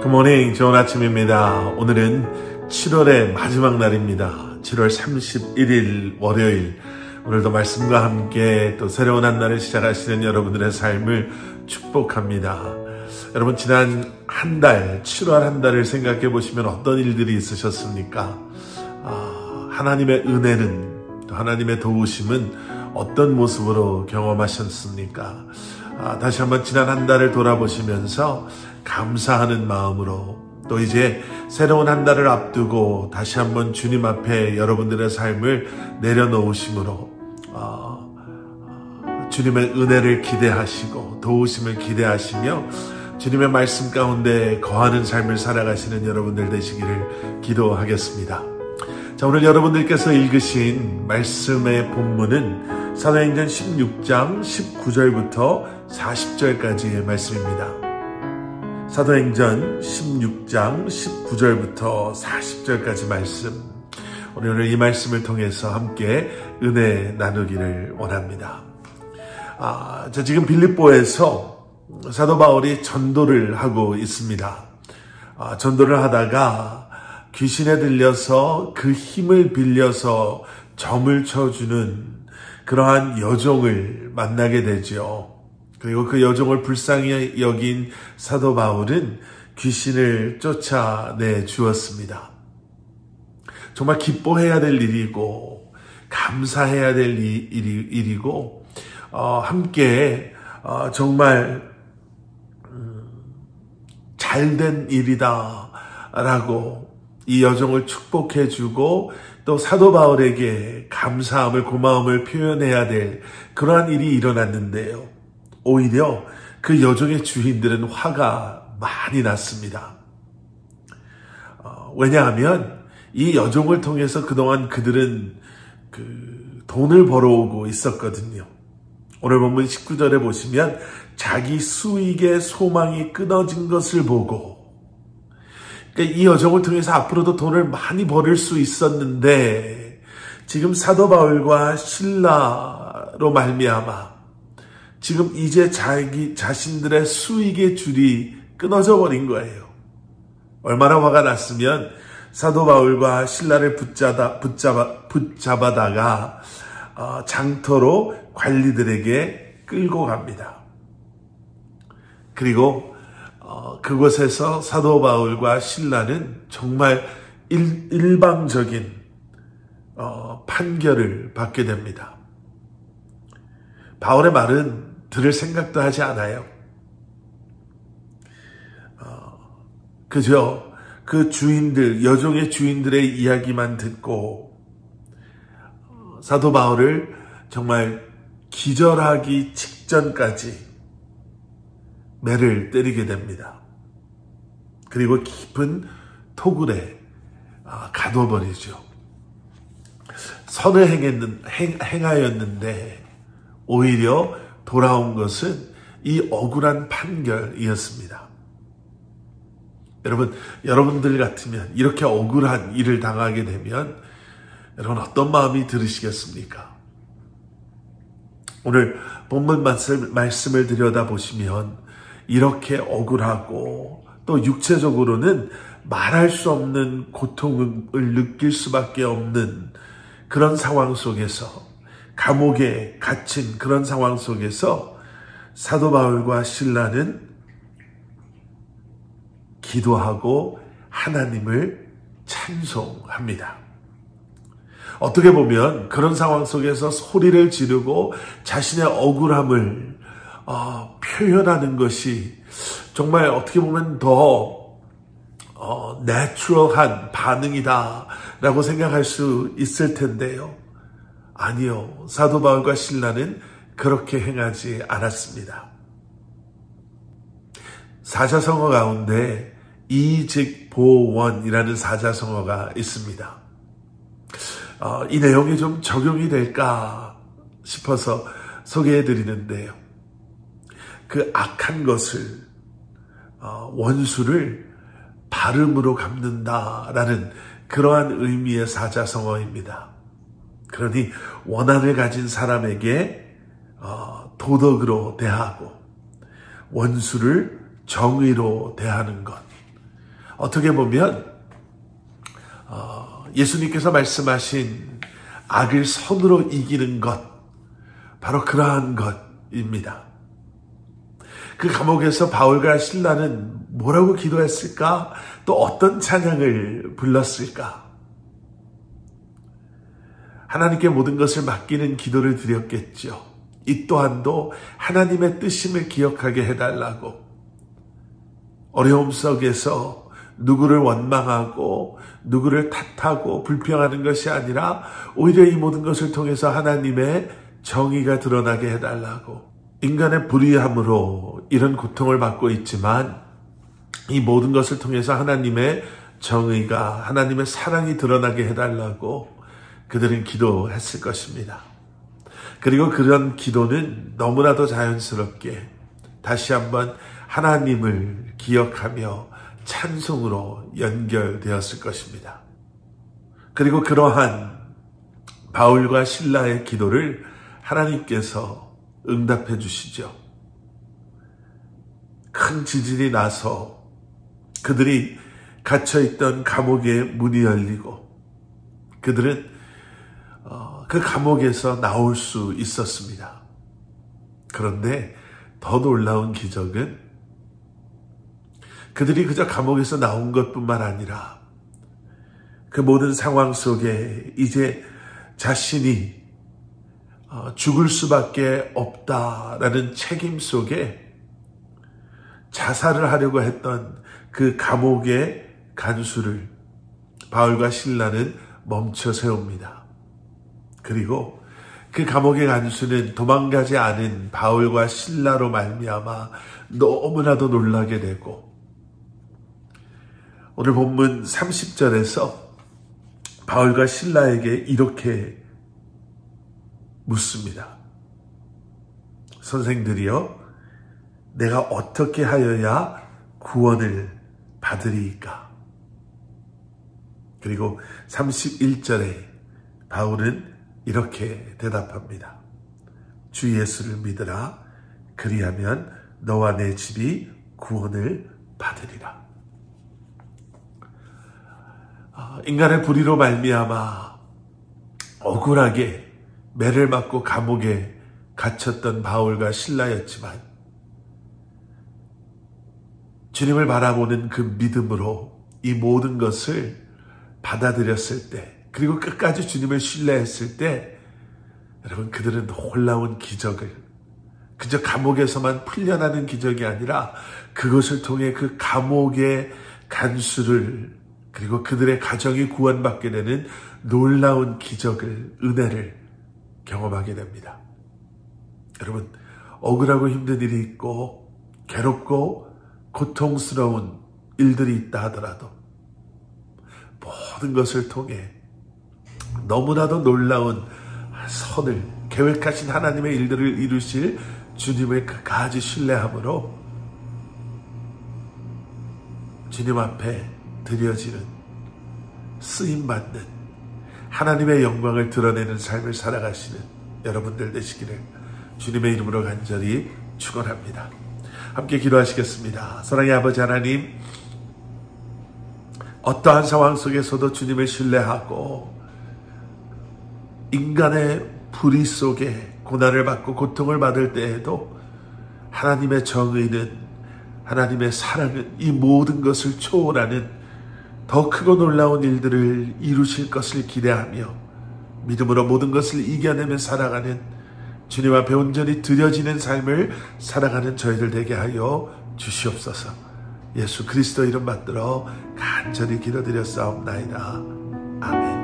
굿모닝, 좋은 아침입니다. 오늘은 7월의 마지막 날입니다. 7월 31일 월요일. 오늘도 말씀과 함께 또 새로운 한 날을 시작하시는 여러분들의 삶을 축복합니다. 여러분, 지난 한 달, 7월 한 달을 생각해 보시면 어떤 일들이 있으셨습니까? 하나님의 은혜는, 또 하나님의 도우심은 어떤 모습으로 경험하셨습니까? 다시 한번 지난 한 달을 돌아보시면서 감사하는 마음으로, 또 이제 새로운 한 달을 앞두고 다시 한번 주님 앞에 여러분들의 삶을 내려놓으심으로 주님의 은혜를 기대하시고 도우심을 기대하시며 주님의 말씀 가운데 거하는 삶을 살아가시는 여러분들 되시기를 기도하겠습니다. 자, 오늘 여러분들께서 읽으신 말씀의 본문은 사도행전 16장 19절부터 40절까지의 말씀입니다. 사도행전 16장 19절부터 40절까지 말씀, 오늘 이 말씀을 통해서 함께 은혜 나누기를 원합니다. 자, 지금 빌립보에서 사도 바울이 전도를 하고 있습니다. 전도를 하다가 귀신에 들려서 그 힘을 빌려서 점을 쳐주는 그러한 여종을 만나게 되죠. 그리고 그 여종을 불쌍히 여긴 사도 바울은 귀신을 쫓아내 주었습니다. 정말 기뻐해야 될 일이고 감사해야 될 일이고 함께 정말 잘된 일이다 라고 이 여종을 축복해 주고 또 사도 바울에게 감사함을, 고마움을 표현해야 될 그러한 일이 일어났는데요. 오히려 그 여종의 주인들은 화가 많이 났습니다. 왜냐하면 이 여종을 통해서 그동안 그들은 돈을 벌어오고 있었거든요. 오늘 본문 19절에 보시면 자기 수익의 소망이 끊어진 것을 보고, 그러니까 이 여종을 통해서 앞으로도 돈을 많이 벌을 수 있었는데 지금 사도 바울과 실라로 말미암아 지금 이제 자기 자신들의 수익의 줄이 끊어져 버린 거예요. 얼마나 화가 났으면 사도 바울과 실라를 붙잡아다가 장터로 관리들에게 끌고 갑니다. 그리고 그곳에서 사도 바울과 실라는 정말 일방적인 판결을 받게 됩니다. 바울의 말은 들을 생각도 하지 않아요. 그저 그 주인들, 여종의 주인들의 이야기만 듣고 사도 바울을 정말 기절하기 직전까지 매를 때리게 됩니다. 그리고 깊은 토굴에 가둬버리죠. 선을 행하였는데 오히려 돌아온 것은 이 억울한 판결이었습니다. 여러분들 같으면 이렇게 억울한 일을 당하게 되면 여러분 어떤 마음이 들으시겠습니까? 오늘 본문 말씀을 들여다보시면 이렇게 억울하고 또 육체적으로는 말할 수 없는 고통을 느낄 수밖에 없는 그런 상황 속에서, 감옥에 갇힌 그런 상황 속에서 사도 바울과 실라는 기도하고 하나님을 찬송합니다. 어떻게 보면 그런 상황 속에서 소리를 지르고 자신의 억울함을 표현하는 것이 정말 어떻게 보면 더 내추럴한 반응이다 라고 생각할 수 있을 텐데요. 아니요, 사도 바울과 실라는 그렇게 행하지 않았습니다. 사자성어 가운데 이직보원이라는 사자성어가 있습니다. 이 내용이 좀 적용이 될까 싶어서 소개해 드리는데요. 그 악한 것을, 원수를 발음으로 갚는다라는 그러한 의미의 사자성어입니다. 그러니 원한을 가진 사람에게 도덕으로 대하고 원수를 정의로 대하는 것, 어떻게 보면 예수님께서 말씀하신 악을 선으로 이기는 것, 바로 그러한 것입니다. 그 감옥에서 바울과 실라는 뭐라고 기도했을까? 또 어떤 찬양을 불렀을까? 하나님께 모든 것을 맡기는 기도를 드렸겠죠. 이 또한도 하나님의 뜻임을 기억하게 해달라고, 어려움 속에서 누구를 원망하고 누구를 탓하고 불평하는 것이 아니라 오히려 이 모든 것을 통해서 하나님의 정의가 드러나게 해달라고, 인간의 불의함으로 이런 고통을 받고 있지만 이 모든 것을 통해서 하나님의 정의가, 하나님의 사랑이 드러나게 해달라고 그들은 기도했을 것입니다. 그리고 그런 기도는 너무나도 자연스럽게 다시 한번 하나님을 기억하며 찬송으로 연결되었을 것입니다. 그리고 그러한 바울과 실라의 기도를 하나님께서 응답해 주시죠. 큰 지진이 나서 그들이 갇혀있던 감옥의 문이 열리고 그들은 그 감옥에서 나올 수 있었습니다. 그런데 더 놀라운 기적은 그들이 그저 감옥에서 나온 것뿐만 아니라 그 모든 상황 속에 이제 자신이 죽을 수밖에 없다라는 책임 속에 자살을 하려고 했던 그 감옥의 간수를 바울과 실라는 멈춰 세웁니다. 그리고 그 감옥의 간수는 도망가지 않은 바울과 실라로 말미암아 너무나도 놀라게 되고, 오늘 본문 30절에서 바울과 실라에게 이렇게 묻습니다. 선생들이여, 내가 어떻게 하여야 구원을 받으리이까? 그리고 31절에 바울은 이렇게 대답합니다. 주 예수를 믿으라. 그리하면 너와 내 집이 구원을 받으리라. 인간의 불의로 말미암아 억울하게 매를 맞고 감옥에 갇혔던 바울과 실라였지만 주님을 바라보는 그 믿음으로 이 모든 것을 받아들였을 때, 그리고 끝까지 주님을 신뢰했을 때, 여러분, 그들은 놀라운 기적을, 그저 감옥에서만 풀려나는 기적이 아니라 그것을 통해 그 감옥의 간수를, 그리고 그들의 가정이 구원받게 되는 놀라운 기적을, 은혜를 경험하게 됩니다. 여러분, 억울하고 힘든 일이 있고 괴롭고 고통스러운 일들이 있다 하더라도 모든 것을 통해 너무나도 놀라운 선을, 계획하신 하나님의 일들을 이루실 주님을 끝까지 신뢰함으로 주님 앞에 드려지는, 쓰임받는, 하나님의 영광을 드러내는 삶을 살아가시는 여러분들 되시기를 주님의 이름으로 간절히 축원합니다. 함께 기도하시겠습니다. 사랑의 아버지 하나님, 어떠한 상황 속에서도 주님을 신뢰하고 인간의 불의 속에 고난을 받고 고통을 받을 때에도 하나님의 정의는, 하나님의 사랑은 이 모든 것을 초월하는 더 크고 놀라운 일들을 이루실 것을 기대하며 믿음으로 모든 것을 이겨내며 살아가는, 주님 앞에 온전히 드려지는 삶을 살아가는 저희들 되게 하여 주시옵소서. 예수 그리스도 이름 받들어 간절히 기도드렸사옵나이다. 아멘.